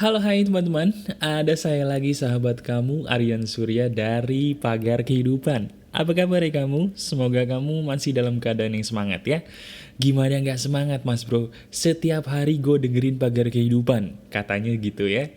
Halo hai teman-teman, ada saya lagi sahabat kamu Aryan Surya dari Pagar Kehidupan. Apa kabar ya kamu? Semoga kamu masih dalam keadaan yang semangat ya. Gimana nggak semangat mas bro? Setiap hari gue dengerin Pagar Kehidupan, katanya gitu ya.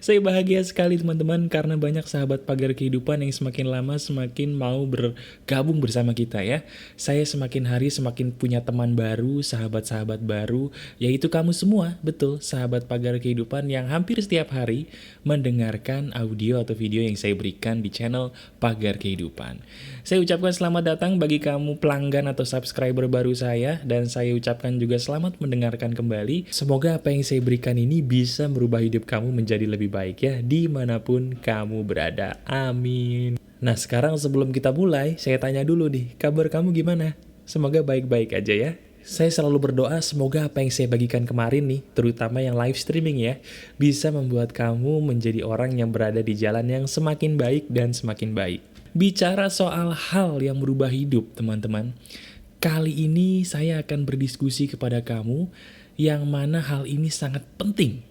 Saya bahagia sekali teman-teman karena banyak sahabat Pagar Kehidupan yang semakin lama semakin mau bergabung bersama kita ya. Saya semakin hari semakin punya teman baru, sahabat-sahabat baru, yaitu kamu semua, betul, sahabat Pagar Kehidupan yang hampir setiap hari mendengarkan audio atau video yang saya berikan di channel Pagar Kehidupan. Saya ucapkan selamat datang bagi kamu pelanggan atau subscriber baru saya, dan saya ucapkan juga selamat mendengarkan kembali. Semoga apa yang saya berikan ini bisa merubah hidup kamu menjadi lebih baik ya, dimanapun kamu berada. Amin. Nah sekarang sebelum kita mulai, saya tanya dulu nih, kabar kamu gimana? Semoga baik-baik aja ya. Saya selalu berdoa semoga apa yang saya bagikan kemarin nih, terutama yang live streaming ya, bisa membuat kamu menjadi orang yang berada di jalan yang semakin baik dan semakin baik. Bicara soal hal yang merubah hidup, teman-teman. Kali ini saya akan berdiskusi kepada kamu yang mana hal ini sangat penting.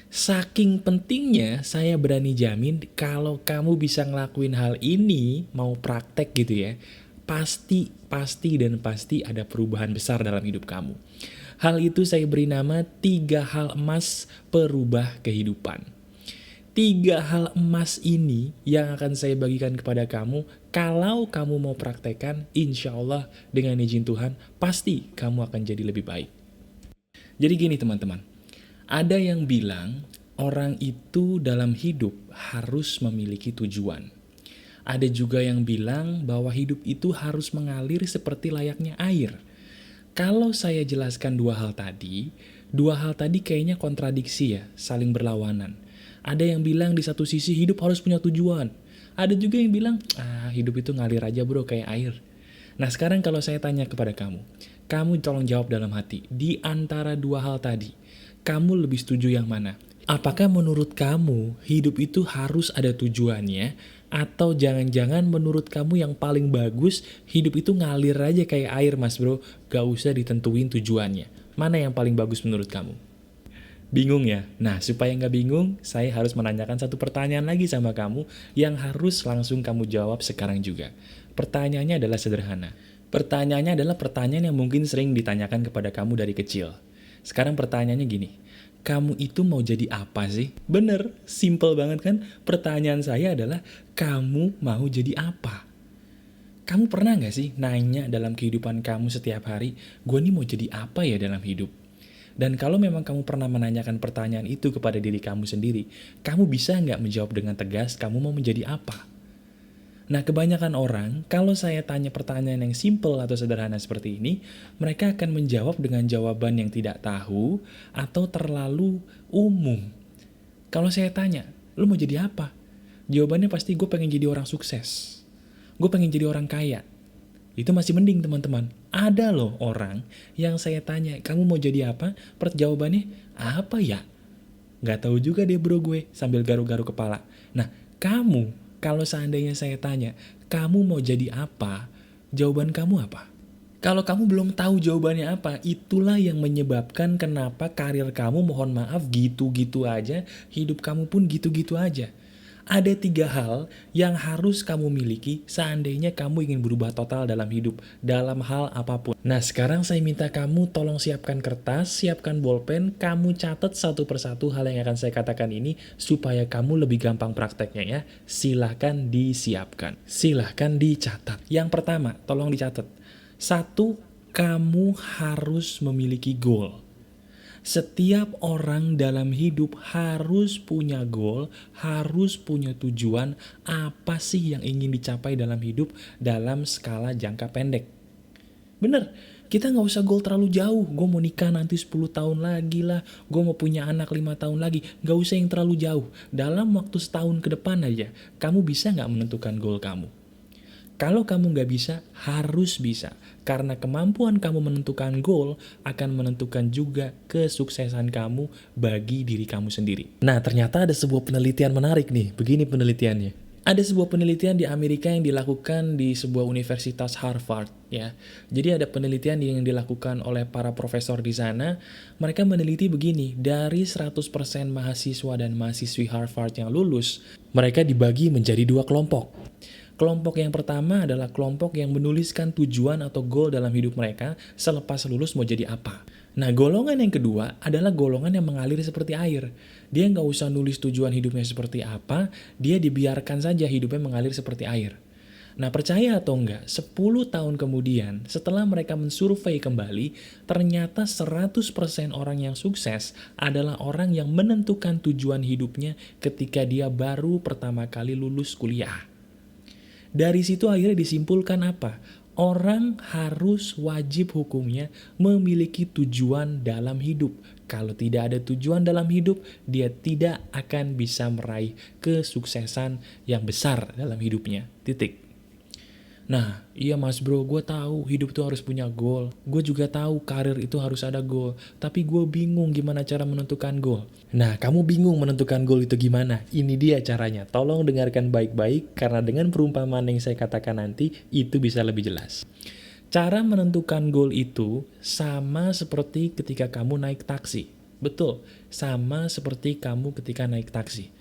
Saking pentingnya, saya berani jamin kalau kamu bisa ngelakuin hal ini, mau praktek gitu ya, pasti ada perubahan besar dalam hidup kamu. Hal itu saya beri nama 3 hal emas perubah kehidupan. 3 hal emas ini yang akan saya bagikan kepada kamu. Kalau kamu mau praktekkan, insya Allah dengan izin Tuhan, pasti kamu akan jadi lebih baik. Jadi gini teman-teman, ada yang bilang orang itu dalam hidup harus memiliki tujuan. Ada juga yang bilang bahwa hidup itu harus mengalir seperti layaknya air. Kalau saya jelaskan dua hal tadi kayaknya kontradiksi ya, saling berlawanan. Ada yang bilang di satu sisi hidup harus punya tujuan. Ada juga yang bilang, hidup itu ngalir aja bro kayak air. Nah sekarang kalau saya tanya kepada kamu tolong jawab dalam hati. Di antara dua hal tadi, kamu lebih setuju yang mana? Apakah menurut kamu hidup itu harus ada tujuannya? Atau jangan-jangan menurut kamu yang paling bagus, hidup itu ngalir aja kayak air mas bro, gak usah ditentuin tujuannya. Mana yang paling bagus menurut kamu? Bingung ya? Nah, supaya nggak bingung, saya harus menanyakan satu pertanyaan lagi sama kamu yang harus langsung kamu jawab sekarang juga. Pertanyaannya adalah sederhana. Pertanyaannya adalah pertanyaan yang mungkin sering ditanyakan kepada kamu dari kecil. Sekarang pertanyaannya gini, kamu itu mau jadi apa sih? Bener, simple banget kan? Pertanyaan saya adalah, kamu mau jadi apa? Kamu pernah nggak sih nanya dalam kehidupan kamu setiap hari, gue nih mau jadi apa ya dalam hidup? Dan kalau memang kamu pernah menanyakan pertanyaan itu kepada diri kamu sendiri, kamu bisa nggak menjawab dengan tegas, kamu mau menjadi apa? Nah, kebanyakan orang, kalau saya tanya pertanyaan yang simple atau sederhana seperti ini, mereka akan menjawab dengan jawaban yang tidak tahu atau terlalu umum. Kalau saya tanya, lu mau jadi apa? Jawabannya pasti gue pengen jadi orang sukses. Gue pengen jadi orang kaya. Itu masih mending teman-teman. Ada loh orang yang saya tanya, kamu mau jadi apa? Jawabannya, apa ya? Gak tahu juga deh bro gue, sambil garuk-garuk kepala. Nah, kamu, kalau seandainya saya tanya, kamu mau jadi apa? Jawaban kamu apa? Kalau kamu belum tahu jawabannya apa, itulah yang menyebabkan kenapa karir kamu mohon maaf gitu-gitu aja, hidup kamu pun gitu-gitu aja. Ada 3 hal yang harus kamu miliki seandainya kamu ingin berubah total dalam hidup, dalam hal apapun. Nah sekarang saya minta kamu tolong siapkan kertas, siapkan bolpen, kamu catat satu persatu hal yang akan saya katakan ini, supaya kamu lebih gampang prakteknya ya. Silahkan disiapkan, silahkan dicatat. Yang pertama, tolong dicatat. 1, kamu harus memiliki goal. Setiap orang dalam hidup harus punya goal, harus punya tujuan, apa sih yang ingin dicapai dalam hidup dalam skala jangka pendek. Bener, kita nggak usah goal terlalu jauh, gue mau nikah nanti 10 tahun lagi lah, gue mau punya anak 5 tahun lagi, nggak usah yang terlalu jauh. Dalam waktu setahun ke depan aja, kamu bisa nggak menentukan goal kamu? Kalau kamu nggak bisa, harus bisa. Karena kemampuan kamu menentukan goal akan menentukan juga kesuksesan kamu bagi diri kamu sendiri. Nah, ternyata ada sebuah penelitian menarik nih. Begini penelitiannya. Ada sebuah penelitian di Amerika yang dilakukan di sebuah universitas Harvard ya. Jadi ada penelitian yang dilakukan oleh para profesor di sana. Mereka meneliti begini, dari 100% mahasiswa dan mahasiswi Harvard yang lulus, mereka dibagi menjadi dua kelompok. Kelompok yang pertama adalah kelompok yang menuliskan tujuan atau goal dalam hidup mereka selepas lulus mau jadi apa. Nah, golongan yang kedua adalah golongan yang mengalir seperti air. Dia nggak usah nulis tujuan hidupnya seperti apa, dia dibiarkan saja hidupnya mengalir seperti air. Nah, percaya atau enggak, 10 tahun kemudian setelah mereka mensurvei kembali, ternyata 100% orang yang sukses adalah orang yang menentukan tujuan hidupnya ketika dia baru pertama kali lulus kuliah. Dari situ akhirnya disimpulkan apa? Orang harus wajib hukumnya memiliki tujuan dalam hidup. Kalau tidak ada tujuan dalam hidup, dia tidak akan bisa meraih kesuksesan yang besar dalam hidupnya. Titik. Nah, iya mas bro, gue tahu hidup tuh harus punya goal. Gue juga tahu karir itu harus ada goal. Tapi gue bingung gimana cara menentukan goal. Nah, kamu bingung menentukan goal itu gimana? Ini dia caranya. Tolong dengarkan baik-baik, karena dengan perumpamaan yang saya katakan nanti, itu bisa lebih jelas. Cara menentukan goal itu sama seperti ketika kamu naik taksi. Betul, sama seperti kamu ketika naik taksi.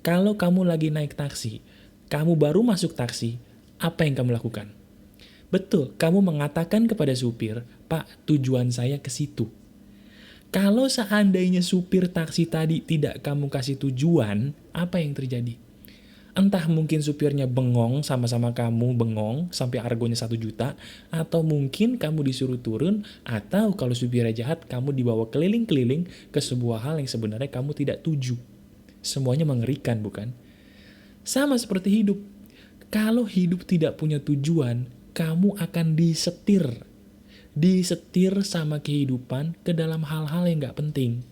Kalau kamu lagi naik taksi, kamu baru masuk taksi, apa yang kamu lakukan? Betul, kamu mengatakan kepada supir, Pak, tujuan saya ke situ. Kalau seandainya supir taksi tadi tidak kamu kasih tujuan, apa yang terjadi? Entah mungkin supirnya bengong, sama-sama kamu bengong, sampai argonya 1 juta, atau mungkin kamu disuruh turun, atau kalau supirnya jahat, kamu dibawa keliling-keliling ke sebuah hal yang sebenarnya kamu tidak tuju. Semuanya mengerikan, bukan? Sama seperti hidup. Kalau hidup tidak punya tujuan, kamu akan disetir. Disetir sama kehidupan ke dalam hal-hal yang gak penting.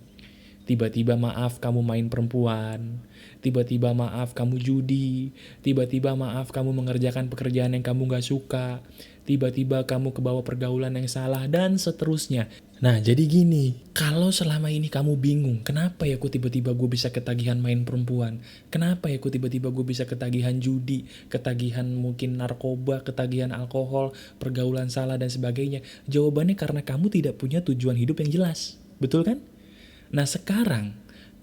Tiba-tiba maaf kamu main perempuan, tiba-tiba maaf kamu judi, tiba-tiba maaf kamu mengerjakan pekerjaan yang kamu gak suka, tiba-tiba kamu kebawa pergaulan yang salah, dan seterusnya. Nah, jadi gini, kalau selama ini kamu bingung, kenapa ya kok tiba-tiba gue bisa ketagihan main perempuan? Kenapa ya kok tiba-tiba gue bisa ketagihan judi, ketagihan mungkin narkoba, ketagihan alkohol, pergaulan salah, dan sebagainya? Jawabannya karena kamu tidak punya tujuan hidup yang jelas. Betul kan? Nah sekarang,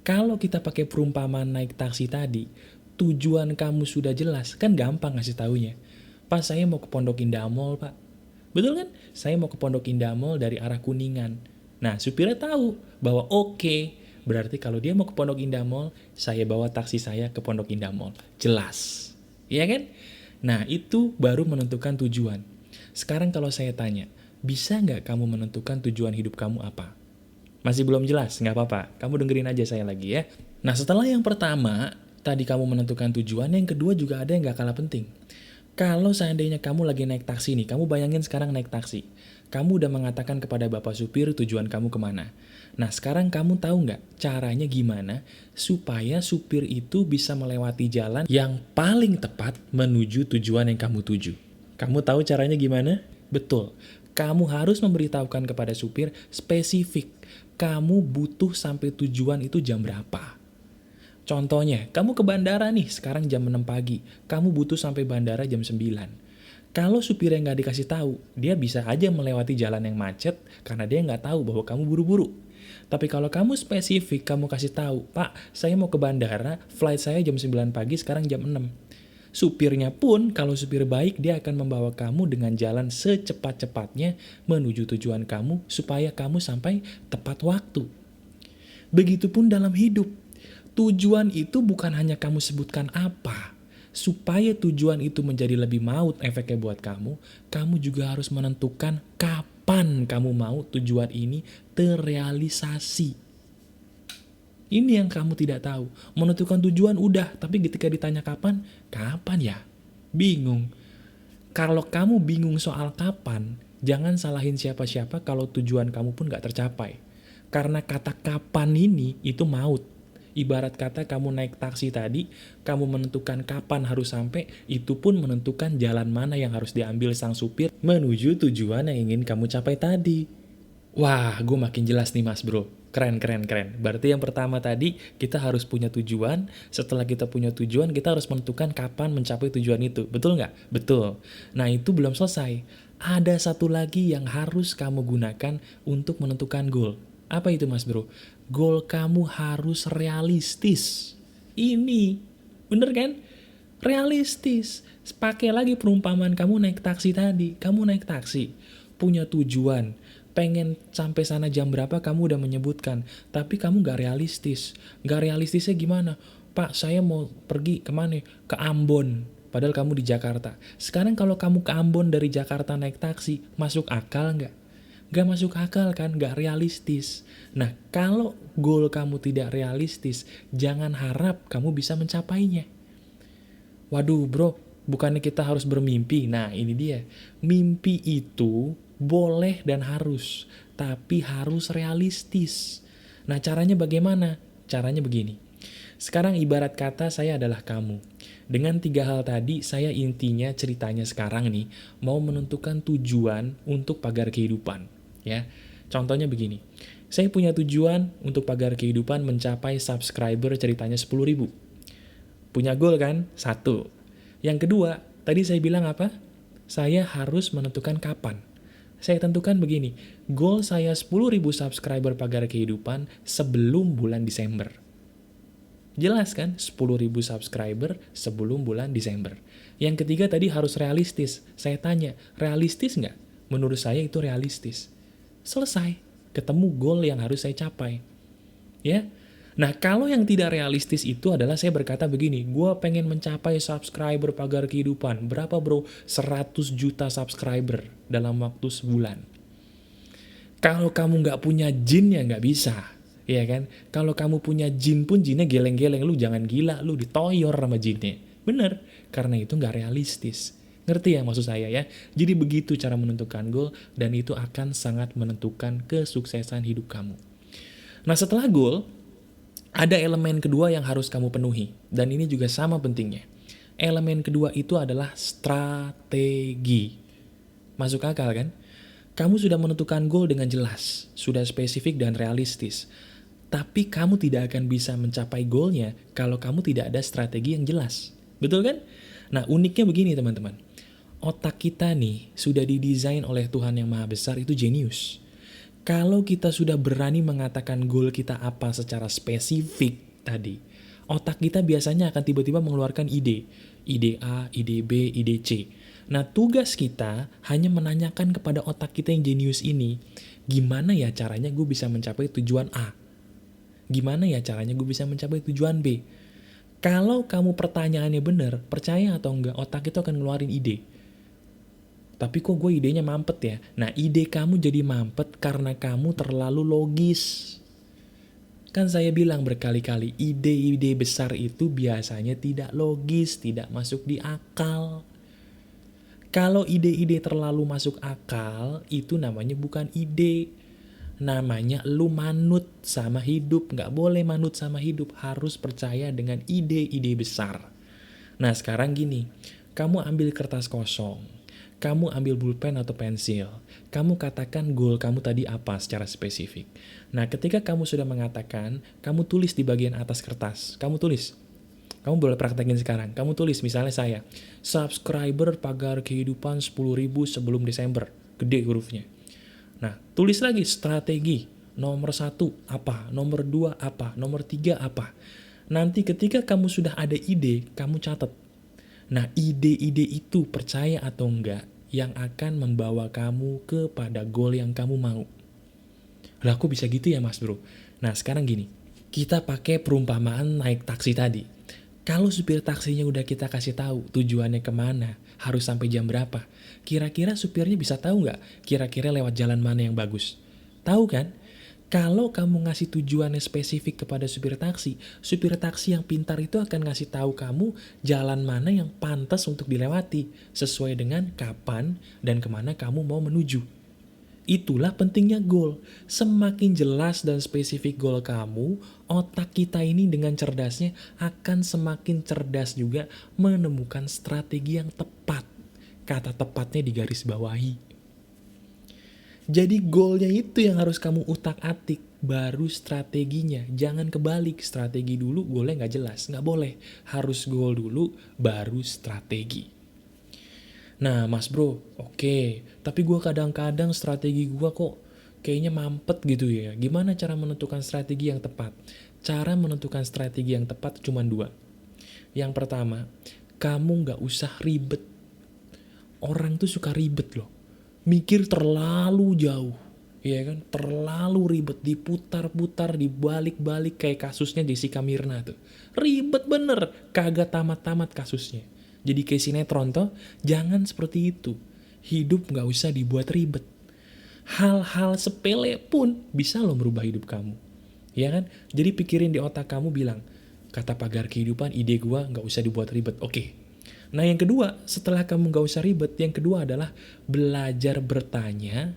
kalau kita pakai perumpamaan naik taksi tadi, tujuan kamu sudah jelas, kan gampang ngasih taunya. Pak, saya mau ke Pondok Indah Mall, Pak. Betul kan? Saya mau ke Pondok Indah Mall dari arah Kuningan. Nah, supirnya tahu bahwa oke, berarti kalau dia mau ke Pondok Indah Mall, saya bawa taksi saya ke Pondok Indah Mall. Jelas. Iya kan? Nah, itu baru menentukan tujuan. Sekarang kalau saya tanya, bisa nggak kamu menentukan tujuan hidup kamu apa? Masih belum jelas? Nggak apa-apa. Kamu dengerin aja saya lagi ya. Nah, setelah yang pertama, tadi kamu menentukan tujuan, yang kedua juga ada yang nggak kalah penting. Kalau seandainya kamu lagi naik taksi nih, kamu bayangin sekarang naik taksi. Kamu udah mengatakan kepada bapak supir tujuan kamu kemana. Nah, sekarang kamu tahu nggak caranya gimana supaya supir itu bisa melewati jalan yang paling tepat menuju tujuan yang kamu tuju? Kamu tahu caranya gimana? Betul. Kamu harus memberitahukan kepada supir spesifik. Kamu butuh sampai tujuan itu jam berapa. Contohnya, kamu ke bandara nih, sekarang jam 6 pagi. Kamu butuh sampai bandara jam 9. Kalau supirnya nggak dikasih tahu, dia bisa aja melewati jalan yang macet karena dia nggak tahu bahwa kamu buru-buru. Tapi kalau kamu spesifik, kamu kasih tahu, Pak, saya mau ke bandara, flight saya jam 9 pagi, sekarang jam 6. Supirnya pun, kalau supir baik, dia akan membawa kamu dengan jalan secepat-cepatnya menuju tujuan kamu supaya kamu sampai tepat waktu. Begitupun dalam hidup. Tujuan itu bukan hanya kamu sebutkan apa. Supaya tujuan itu menjadi lebih maut efeknya buat kamu, kamu juga harus menentukan kapan kamu mau tujuan ini terrealisasi. Ini yang kamu tidak tahu. Menentukan tujuan udah, tapi ketika ditanya kapan, kapan ya? Bingung. Kalau kamu bingung soal kapan, jangan salahin siapa-siapa kalau tujuan kamu pun gak tercapai. Karena kata kapan ini, itu maut. Ibarat kata kamu naik taksi tadi, kamu menentukan kapan harus sampai, itu pun menentukan jalan mana yang harus diambil sang supir menuju tujuan yang ingin kamu capai tadi. Wah, gue makin jelas nih mas bro. Keren, keren, keren. Berarti yang pertama tadi, kita harus punya tujuan. Setelah kita punya tujuan, kita harus menentukan kapan mencapai tujuan itu. Betul nggak? Betul. Nah, itu belum selesai. Ada satu lagi yang harus kamu gunakan untuk menentukan goal. Apa itu mas bro? Goal kamu harus realistis. Ini, bener kan? Realistis. Pakai lagi perumpamaan kamu naik taksi tadi. Kamu naik taksi, punya tujuan, pengen sampai sana jam berapa kamu udah menyebutkan, tapi kamu gak realistis. Gak realistisnya gimana? Pak, saya mau pergi kemana? Ke Ambon. Padahal kamu di Jakarta. Sekarang kalau kamu ke Ambon dari Jakarta naik taksi, masuk akal nggak? Gak masuk akal kan, gak realistis. Nah, kalau goal kamu tidak realistis, jangan harap kamu bisa mencapainya. Waduh bro, bukannya kita harus bermimpi? Nah ini dia, mimpi itu boleh dan harus, tapi harus realistis. Nah caranya bagaimana? Caranya begini. Sekarang ibarat kata saya adalah kamu. Dengan 3 hal tadi, saya intinya ceritanya sekarang nih, mau menentukan tujuan untuk pagar kehidupan. Ya, contohnya begini. Saya punya tujuan untuk pagar kehidupan mencapai subscriber ceritanya 10.000. Punya goal kan? Satu. Yang kedua, tadi saya bilang apa? Saya harus menentukan kapan. Saya tentukan begini, goal saya 10.000 subscriber pagar kehidupan sebelum bulan Desember. Jelas kan? 10.000 subscriber sebelum bulan Desember. Yang ketiga tadi harus realistis. Saya tanya, realistis nggak? Menurut saya itu realistis. Selesai. Ketemu goal yang harus saya capai. Ya, nah kalau yang tidak realistis itu adalah saya berkata begini, gue pengen mencapai subscriber pagar kehidupan. Berapa bro? 100 juta subscriber dalam waktu sebulan. Kalau kamu nggak punya jin ya nggak bisa. Ya kan? Kalau kamu punya jin pun jinnya geleng-geleng. Lu jangan gila, lu ditoyor sama jinnya. Bener, karena itu nggak realistis. Ngerti ya maksud saya ya? Jadi begitu cara menentukan goal dan itu akan sangat menentukan kesuksesan hidup kamu. Nah setelah goal, ada elemen kedua yang harus kamu penuhi. Dan ini juga sama pentingnya. Elemen kedua itu adalah strategi. Masuk akal kan? Kamu sudah menentukan goal dengan jelas, sudah spesifik dan realistis. Tapi kamu tidak akan bisa mencapai goalnya kalau kamu tidak ada strategi yang jelas. Betul kan? Nah uniknya begini teman-teman. Otak kita nih sudah didesain oleh Tuhan yang Maha Besar itu jenius. Kalau kita sudah berani mengatakan goal kita apa secara spesifik tadi, otak kita biasanya akan tiba-tiba mengeluarkan ide. Ide A, ide B, ide C. Nah tugas kita hanya menanyakan kepada otak kita yang jenius ini, gimana ya caranya gue bisa mencapai tujuan A? Gimana ya caranya gue bisa mencapai tujuan B? Kalau kamu pertanyaannya benar, percaya atau enggak, otak itu akan ngeluarin ide. Tapi kok gue idenya mampet ya? Nah ide kamu jadi mampet karena kamu terlalu logis. Kan saya bilang berkali-kali, ide-ide besar itu biasanya tidak logis, tidak masuk di akal. Kalau ide-ide terlalu masuk akal, itu namanya bukan ide. Namanya lu manut sama hidup. Nggak boleh manut sama hidup, harus percaya dengan ide-ide besar. Nah sekarang gini, kamu ambil kertas kosong, kamu ambil pulpen atau pensil, kamu katakan goal kamu tadi apa secara spesifik. Nah ketika kamu sudah mengatakan, kamu tulis di bagian atas kertas, kamu tulis. Kamu boleh praktekin sekarang, kamu tulis misalnya saya, subscriber pagar kehidupan 10.000 sebelum Desember, gede hurufnya. Nah, tulis lagi strategi. Nomor 1 apa, nomor 2 apa, nomor 3 apa. Nanti ketika kamu sudah ada ide, kamu catat. Nah, ide-ide itu percaya atau enggak yang akan membawa kamu kepada goal yang kamu mau. Lah, kok bisa gitu ya mas bro? Nah, sekarang gini. Kita pakai perumpamaan naik taksi tadi. Kalau supir taksinya udah kita kasih tahu tujuannya kemana, harus sampai jam berapa, kira-kira supirnya bisa tahu nggak kira-kira lewat jalan mana yang bagus? Tahu kan? Kalau kamu ngasih tujuannya spesifik kepada supir taksi yang pintar itu akan ngasih tahu kamu jalan mana yang pantas untuk dilewati, sesuai dengan kapan dan kemana kamu mau menuju. Itulah pentingnya goal. Semakin jelas dan spesifik goal kamu, otak kita ini dengan cerdasnya akan semakin cerdas juga menemukan strategi yang tepat. Kata tepatnya di garis bawahi. Jadi goalnya itu yang harus kamu utak-atik, baru strateginya. Jangan kebalik, strategi dulu, goalnya nggak jelas. Nggak boleh, harus goal dulu, baru strategi. Nah mas bro, oke, tapi gue kadang-kadang strategi gue kok kayaknya mampet gitu ya. Gimana cara menentukan strategi yang tepat? Cara menentukan strategi yang tepat cuma dua. Yang pertama, kamu nggak usah ribet. Orang tuh suka ribet loh. Mikir terlalu jauh. Ya kan? Terlalu ribet. Diputar-putar, dibalik-balik kayak kasusnya Jessica Mirna tuh. Ribet bener. Kagak tamat-tamat kasusnya. Jadi kayak sinetron toh, jangan seperti itu. Hidup nggak usah dibuat ribet. Hal-hal sepele pun bisa loh merubah hidup kamu. Ya kan? Jadi pikirin di otak kamu bilang, kata pagar kehidupan, ide gua nggak usah dibuat ribet. Oke. Nah yang kedua, setelah kamu nggak usah ribet, yang kedua adalah belajar bertanya,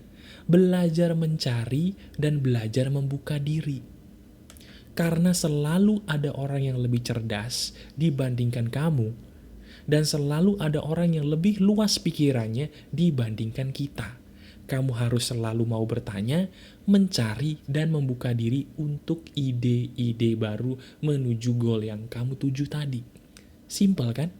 belajar mencari, dan belajar membuka diri. Karena selalu ada orang yang lebih cerdas dibandingkan kamu, dan selalu ada orang yang lebih luas pikirannya dibandingkan kita. Kamu harus selalu mau bertanya, mencari, dan membuka diri untuk ide-ide baru menuju goal yang kamu tuju tadi. Simpel kan?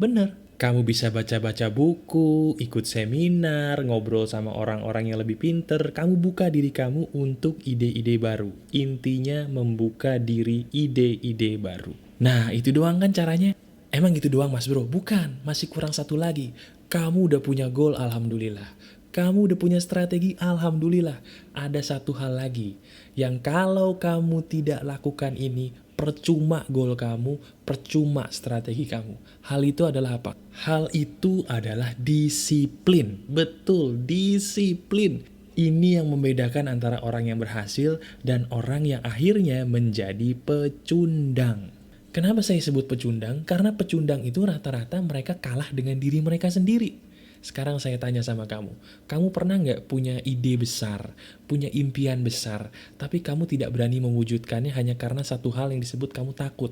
Bener. Kamu bisa baca-baca buku, ikut seminar, ngobrol sama orang-orang yang lebih pinter. Kamu buka diri kamu untuk ide-ide baru. Intinya membuka diri ide-ide baru. Nah, itu doang kan caranya? Emang gitu doang mas bro? Bukan, masih kurang satu lagi. Kamu udah punya goal, alhamdulillah. Kamu udah punya strategi, alhamdulillah. Ada satu hal lagi, yang kalau kamu tidak lakukan ini, percuma goal kamu, percuma strategi kamu. Hal itu adalah apa? Hal itu adalah disiplin. Betul, disiplin. Ini yang membedakan antara orang yang berhasil dan orang yang akhirnya menjadi pecundang. Kenapa saya sebut pecundang? Karena pecundang itu rata-rata mereka kalah dengan diri mereka sendiri. Sekarang saya tanya sama kamu pernah nggak punya ide besar, punya impian besar, tapi kamu tidak berani mewujudkannya hanya karena satu hal yang disebut kamu takut?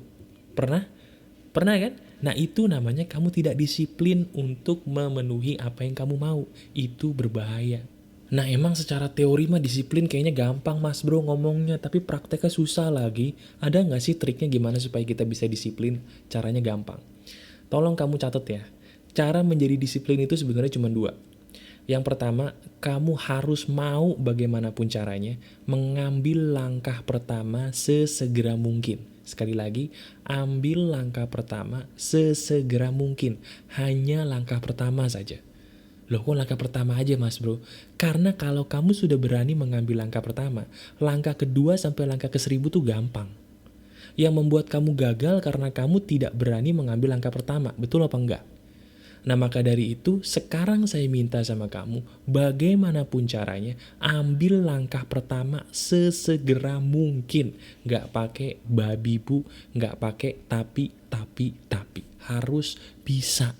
Pernah? Pernah kan? Nah itu namanya kamu tidak disiplin untuk memenuhi apa yang kamu mau. Itu berbahaya. Nah emang secara teori mah disiplin kayaknya gampang mas bro ngomongnya, tapi prakteknya susah lagi. Ada nggak sih triknya gimana supaya kita bisa disiplin? Caranya gampang. Tolong kamu catat ya. Cara menjadi disiplin itu sebenarnya cuma dua. Yang pertama, kamu harus mau bagaimanapun caranya mengambil langkah pertama sesegera mungkin. Sekali lagi, ambil langkah pertama sesegera mungkin. Hanya langkah pertama saja. Loh kok langkah pertama aja mas bro? Karena kalau kamu sudah berani mengambil langkah pertama, langkah kedua sampai langkah ke 1000 tuh gampang. Yang membuat kamu gagal karena kamu tidak berani mengambil langkah pertama, betul apa enggak? Nah maka dari itu sekarang saya minta sama kamu, bagaimanapun caranya, ambil langkah pertama sesegera mungkin. Gak pakai babi bu, gak pakai tapi. Harus bisa.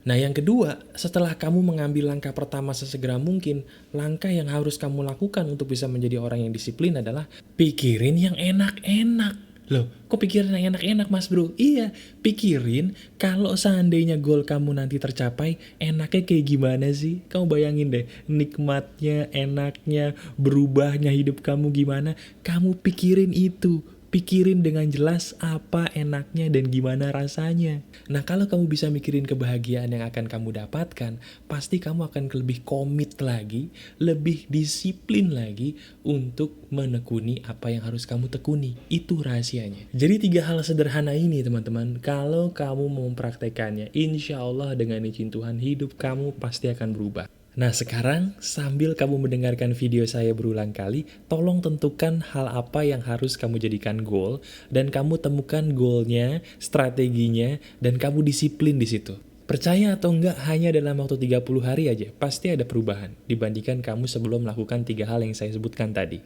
Nah yang kedua, setelah kamu mengambil langkah pertama sesegera mungkin, langkah yang harus kamu lakukan untuk bisa menjadi orang yang disiplin adalah pikirin yang enak-enak. Loh, kok pikirin yang enak-enak mas bro? Iya, pikirin kalau seandainya goal kamu nanti tercapai, enaknya kayak gimana sih? Kamu bayangin deh, nikmatnya, enaknya, berubahnya hidup kamu gimana? Kamu pikirin itu. Pikirin dengan jelas apa enaknya dan gimana rasanya. Nah kalau kamu bisa mikirin kebahagiaan yang akan kamu dapatkan, pasti kamu akan lebih komit lagi, lebih disiplin lagi untuk menekuni apa yang harus kamu tekuni. Itu rahasianya. Jadi 3 hal sederhana ini teman-teman, kalau kamu mau mempraktekannya, insya Allah dengan izin Tuhan hidup kamu pasti akan berubah. Nah sekarang sambil kamu mendengarkan video saya berulang kali, tolong tentukan hal apa yang harus kamu jadikan goal, dan kamu temukan goalnya, strateginya, dan kamu disiplin di situ. Percaya atau enggak, hanya dalam waktu 30 hari aja, pasti ada perubahan dibandingkan kamu sebelum melakukan 3 hal yang saya sebutkan tadi.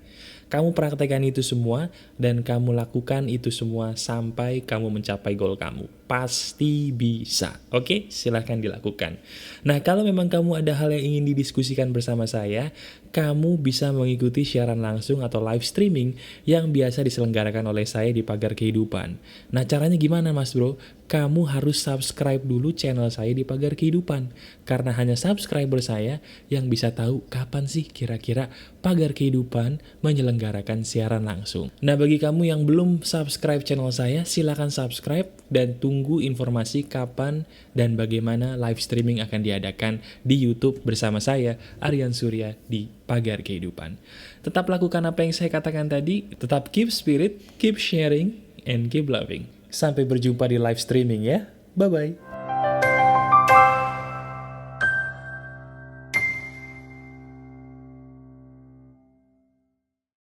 Kamu praktekkan itu semua, dan kamu lakukan itu semua sampai kamu mencapai goal kamu. pasti bisa. Oke, silahkan dilakukan. Nah, kalau memang kamu ada hal yang ingin didiskusikan bersama saya, kamu bisa mengikuti siaran langsung atau live streaming yang biasa diselenggarakan oleh saya di Pagar Kehidupan. Nah, caranya gimana Mas Bro? Kamu harus subscribe dulu channel saya di Pagar Kehidupan. Karena hanya subscriber saya yang bisa tahu kapan sih kira-kira Pagar Kehidupan menyelenggarakan siaran langsung. Nah, bagi kamu yang belum subscribe channel saya, silakan subscribe dan tunggu informasi kapan dan bagaimana live streaming akan diadakan di YouTube bersama saya, Aryan Surya, di Pagar Kehidupan. Tetap lakukan apa yang saya katakan tadi, tetap keep spirit, keep sharing, and keep loving. Sampai berjumpa di live streaming ya. Bye-bye.